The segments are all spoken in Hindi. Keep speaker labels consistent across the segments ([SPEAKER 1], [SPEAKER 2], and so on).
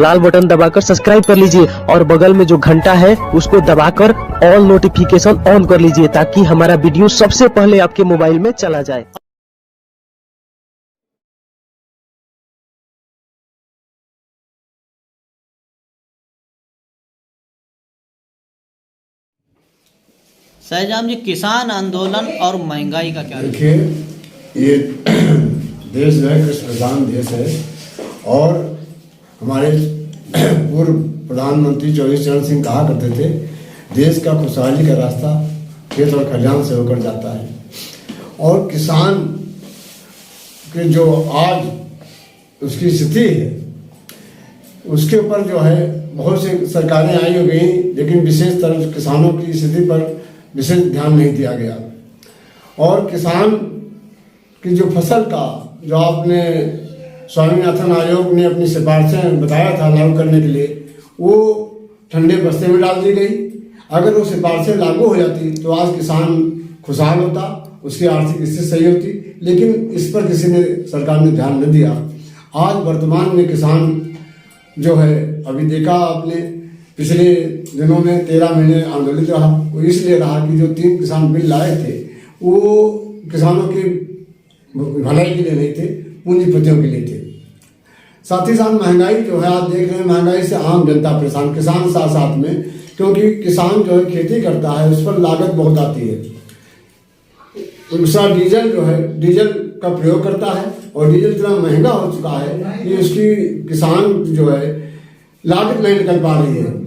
[SPEAKER 1] लाल बटन दबाकर सब्सक्राइब कर लीजिए और बगल में जो घंटा है उसको दबाकर ऑल नोटिफिकेशन ऑन कर लीजिए ताकि हमारा वीडियो सबसे पहले आपके मोबाइल में चला जाए।
[SPEAKER 2] सैजाम जी, किसान आंदोलन और महंगाई का क्या?
[SPEAKER 3] देखिए, ये देश जो है कृषि प्रधान देश है और हमारे पूर्व प्रधानमंत्री चौधरी चरण सिंह कहा करते थे, देश का खुशहाली का रास्ता खेत और खलिहान से होकर जाता है। और किसान के जो आज उसकी स्थिति है उसके ऊपर जो है बहुत सी सरकारें आई हो गई, लेकिन विशेष तरह किसानों की स्थिति पर विशेष ध्यान नहीं दिया गया। और किसान की जो फसल का जो आपने स्वामीनाथन आयोग ने अपनी सिफारिशें बताया था लागू करने के लिए, वो ठंडे बस्ते में डाल दी गई। अगर वो सिफारिशें लागू हो जाती तो आज किसान खुशहाल होता, उसकी आर्थिक स्थिति सही होती, लेकिन इस पर किसी ने सरकार ने ध्यान न दिया। आज वर्तमान में किसान जो है, अभी देखा आपने पिछले दिनों में 13 महीने आंदोलित रहा। वो इसलिए रहा कि जो 3 किसान बिल लाए थे वो किसानों की भलाई के लिए नहीं थे, पूंजीपतियों के लिए थे। साथ ही साथ महंगाई जो है, आप देख रहे हैं महंगाई से आम जनता परेशान, किसान साथ साथ में, क्योंकि किसान जो है खेती करता है उस पर लागत बहुत आती है। दूसरा डीजल जो है, डीजल का प्रयोग करता है और डीजल इतना महंगा हो चुका है कि उसकी किसान जो है लागत नहीं निकल पा रही है।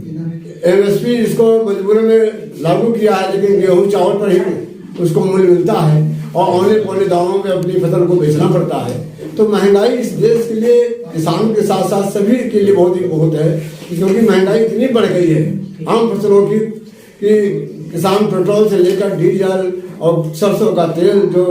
[SPEAKER 3] एमएसपी इसको मजबूरी में लागू किया है, लेकिन गेहूं चावल पर ही उसको मूल्य मिलता है और औने पौने दामों में अपनी फसल को बेचना पड़ता है। तो महंगाई इस देश के लिए, किसान के साथ साथ सभी के लिए बहुत है, क्योंकि महंगाई इतनी बढ़ गई है आम फसलों की कि किसान पेट्रोल से लेकर डीजल और सरसों का तेल जो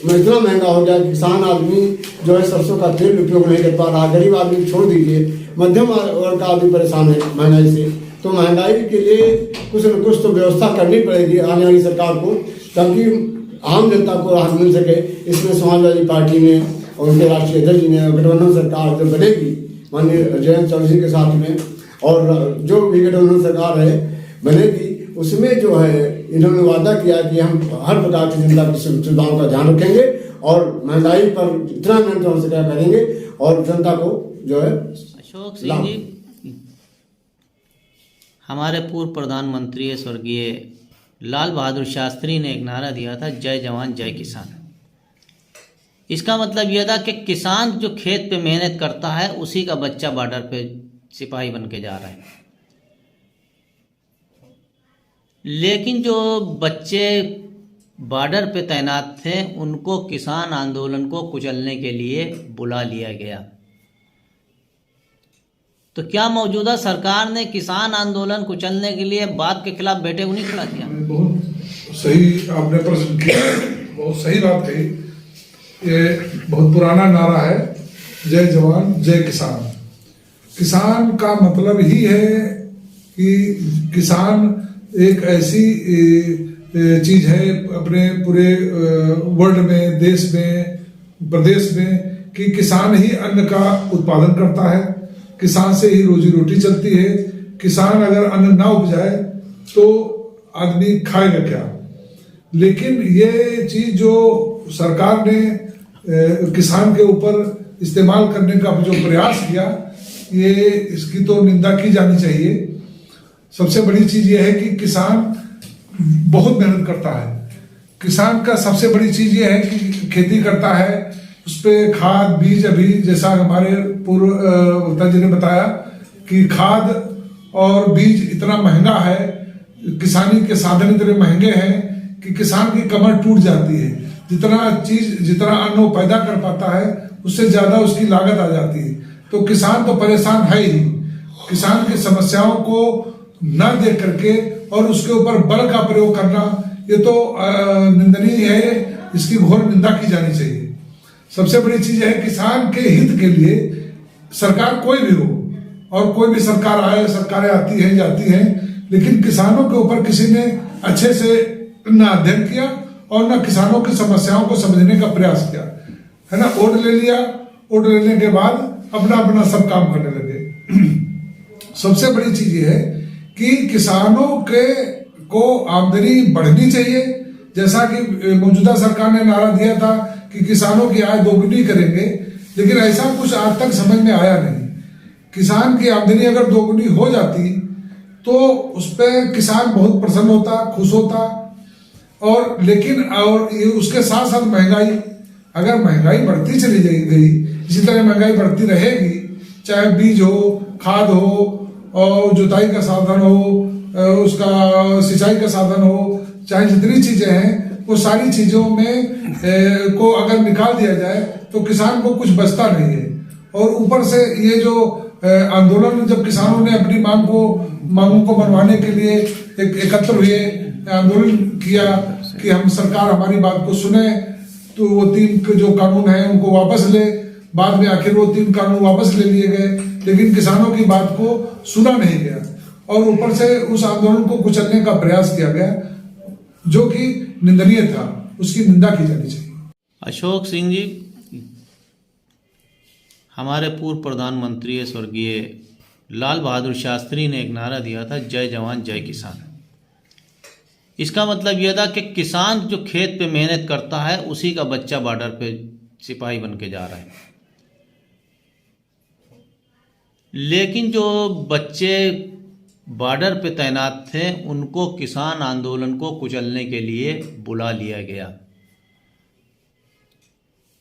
[SPEAKER 3] इतना महंगा हो गया, किसान आदमी जो है सरसों का तेल उपयोग नहीं कर पा रहा। गरीब आदमी छोड़ दीजिए, मध्यम वर्ग का आदमी परेशान है महंगाई से। तो महंगाई के लिए कुछ न कुछ तो व्यवस्था करनी पड़ेगी आने वाली सरकार को, ताकि आम जनता को राहत मिल सके। इसमें समाजवादी पार्टी ने और उनके राष्ट्रीय अध्यक्ष ने गठबंधन सरकार जो बनेगी माननीय जयंत चौधरी के साथ में, और जो भी गठबंधन सरकार है बनेगी, उसमें जो है इन्होंने वादा किया कि हम हर प्रकार की जनता की सुविधाओं का ध्यान रखेंगे और महंगाई पर जितना नियंत्रण हो सके करेंगे और जनता को जो है।
[SPEAKER 2] अशोक सिंह जी, हमारे पूर्व प्रधानमंत्री स्वर्गीय लाल बहादुर शास्त्री ने एक नारा दिया था, जय जवान जय किसान। इसका मतलब यह था कि किसान जो खेत पे मेहनत करता है उसी का बच्चा बॉर्डर पे सिपाही बन के जा रहा है, लेकिन जो बच्चे बॉर्डर पे तैनात थे उनको किसान आंदोलन को कुचलने के लिए बुला लिया गया। तो क्या मौजूदा सरकार ने किसान आंदोलन कुचलने के लिए बात के खिलाफ बेटे को नहीं खड़ा किया?
[SPEAKER 4] बहुत सही आपने प्रश्न किया, बहुत सही बात कही। ये बहुत पुराना नारा है, जय जवान जय किसान। किसान का मतलब ही है कि किसान एक ऐसी चीज है अपने पूरे वर्ल्ड में, देश में, प्रदेश में, कि किसान ही अन्न का उत्पादन करता है, किसान से ही रोजी रोटी चलती है। किसान अगर अन्न ना उपजाए तो आदमी खाएगा क्या? लेकिन ये चीज जो सरकार ने किसान के ऊपर इस्तेमाल करने का जो प्रयास किया, ये इसकी तो निंदा की जानी चाहिए। सबसे बड़ी चीज ये है कि किसान बहुत मेहनत करता है। किसान का सबसे बड़ी चीज ये है कि खेती करता है, उस पर खाद बीज, अभी जैसा हमारे पूर्व वक्ता जी ने बताया कि खाद और बीज इतना महंगा है, किसानी के साधन इतने महंगे हैं कि किसान की कमर टूट जाती है। जितना अन्न वो पैदा कर पाता है उससे ज्यादा उसकी लागत आ जाती है। तो किसान तो परेशान है ही। किसान की समस्याओं को न देख करके और उसके ऊपर बल का प्रयोग करना, ये तो निंदनीय है, इसकी घोर निंदा की जानी चाहिए। सबसे बड़ी चीज है किसान के हित के लिए सरकार कोई भी हो और कोई भी सरकार आए, सरकारें आती हैं जाती हैं, लेकिन किसानों के ऊपर किसी ने अच्छे से न अध्ययन किया और न किसानों की समस्याओं को समझने का प्रयास किया, है ना। वोट ले लिया, वोट लेने के बाद अपना अपना सब काम करने लगे। सबसे बड़ी चीज ये है कि किसानों के को आमदनी बढ़नी चाहिए, जैसा कि मौजूदा सरकार ने नारा दिया था कि किसानों की आय दोगुनी करेंगे, लेकिन ऐसा कुछ आज तक समझ में आया नहीं। किसान की आमदनी अगर दोगुनी हो जाती तो उस पर किसान बहुत प्रसन्न होता, खुश होता, और लेकिन और ये उसके साथ साथ महंगाई, अगर महंगाई बढ़ती चली गई, इसी तरह महंगाई बढ़ती रहेगी, चाहे बीज हो, खाद हो, और जुताई का साधन हो, उसका सिंचाई का साधन हो, चाहे जितनी चीजें हैं वो सारी चीजों में को अगर निकाल दिया जाए तो किसान को कुछ बचता नहीं है। और ऊपर से ये जो आंदोलन, जब किसानों ने अपनी मांगों को मनवाने के लिए एकत्र हुए, आंदोलन किया कि हम सरकार हमारी बात को सुने, तो वो 3 जो कानून है उनको वापस ले, बाद में आखिर वो 3 कानून वापस ले लिए गए, लेकिन किसानों की बात को सुना नहीं गया और ऊपर से उस आंदोलन को कुचलने का प्रयास किया गया, जो कि निंदनीय था, उसकी निंदा की जानी चाहिए।
[SPEAKER 2] अशोक सिंह जी, हमारे पूर्व प्रधानमंत्री स्वर्गीय लाल बहादुर शास्त्री ने एक नारा दिया था, जय जवान जय किसान। इसका मतलब यह था कि किसान जो खेत पे मेहनत करता है उसी का बच्चा बॉर्डर पे सिपाही बन के जा रहा है, लेकिन जो बच्चे बॉर्डर पे तैनात थे उनको किसान आंदोलन को कुचलने के लिए बुला लिया गया।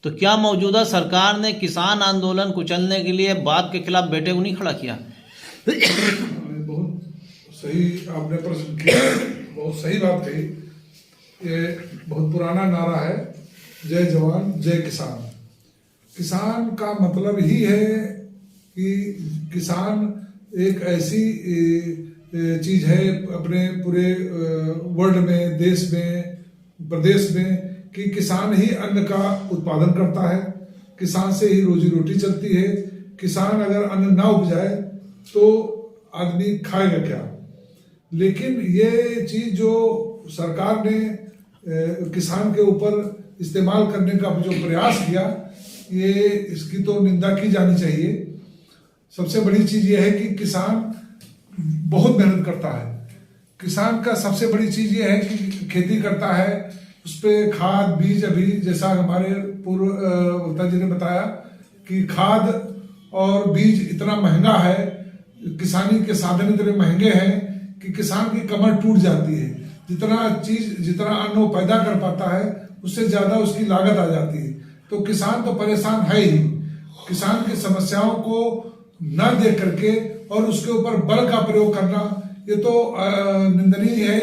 [SPEAKER 2] तो क्या मौजूदा सरकार ने किसान आंदोलन कुचलने के लिए बाप के खिलाफ बेटे को नहीं खड़ा किया?
[SPEAKER 4] बहुत सही आपने प्रश्न किया, बहुत सही बात कही। ये बहुत पुराना नारा है, जय जवान जय किसान। किसान का मतलब ही है कि किसान एक ऐसी चीज है अपने पूरे वर्ल्ड में, देश में, प्रदेश में, कि किसान ही अन्न का उत्पादन करता है, किसान से ही रोजी रोटी चलती है। किसान अगर अन्न ना उपजाए तो आदमी खाएगा क्या? लेकिन ये चीज जो सरकार ने किसान के ऊपर इस्तेमाल करने का जो प्रयास किया, ये इसकी तो निंदा की जानी चाहिए। सबसे बड़ी चीज ये है कि किसान बहुत मेहनत करता है। किसान का सबसे बड़ी चीज ये है कि खेती करता है, उस पर खाद बीज, अभी जैसा हमारे पूर्व वक्ता जी ने बताया कि खाद और बीज इतना महंगा है, किसानी के साधन इतने महंगे हैं कि किसान की कमर टूट जाती है। जितना अन्न वो पैदा कर पाता है उससे ज्यादा उसकी लागत आ जाती है। तो किसान तो परेशान है ही। किसान की समस्याओं को न देख करके और उसके ऊपर बल का प्रयोग करना, ये तो निंदनीय है,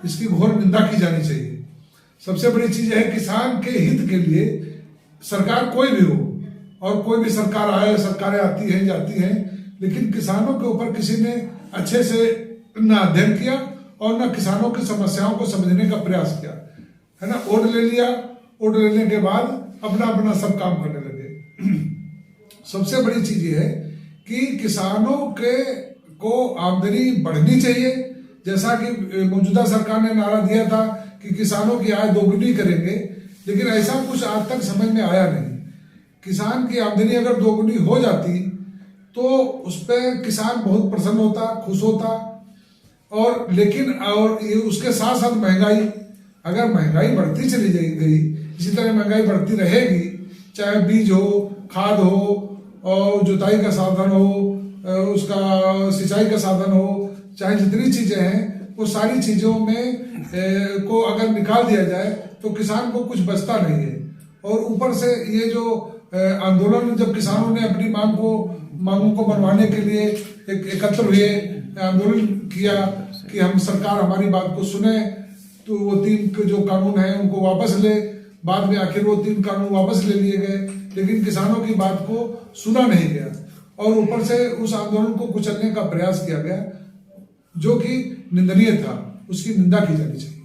[SPEAKER 4] इसकी घोर निंदा की जानी चाहिए। सबसे बड़ी चीज है किसान के हित के लिए सरकार कोई भी हो, और कोई भी सरकार आए, सरकारें आती हैं जाती हैं, लेकिन किसानों के ऊपर किसी ने अच्छे से न अध्ययन किया और न किसानों की समस्याओं को समझने का प्रयास किया, है ना। वोट ले लिया, वोट लेने के बाद अपना अपना सब काम करने लगे। सबसे बड़ी चीज ये है कि किसानों को आमदनी बढ़नी चाहिए, जैसा कि मौजूदा सरकार ने नारा दिया था कि किसानों की आय दोगुनी करेंगे, लेकिन ऐसा कुछ आज तक समझ में आया नहीं। किसान की आमदनी अगर दोगुनी हो जाती तो उस पर किसान बहुत प्रसन्न होता, खुश होता, और लेकिन और ये उसके साथ साथ महंगाई, अगर महंगाई बढ़ती चली गई, इसी तरह महंगाई बढ़ती रहेगी, चाहे बीज हो, खाद हो, और जुताई का साधन हो, उसका सिंचाई का साधन हो, चाहे जितनी चीजें हैं वो सारी चीजों में को अगर निकाल दिया जाए तो किसान को कुछ बचता नहीं है। और ऊपर से ये जो आंदोलन, जब किसानों ने अपनी मांगों को मनवाने के लिए एकत्र हुए, आंदोलन किया कि हम सरकार हमारी बात को सुने, तो वो 3 जो कानून है उनको वापस ले, बाद में आखिर वो 3 कानून वापस ले लिए गए, लेकिन किसानों की बात को सुना नहीं गया और ऊपर से उस आंदोलन को कुचलने का प्रयास किया गया, जो कि निंदनीय था, उसकी निंदा की जानी चाहिए।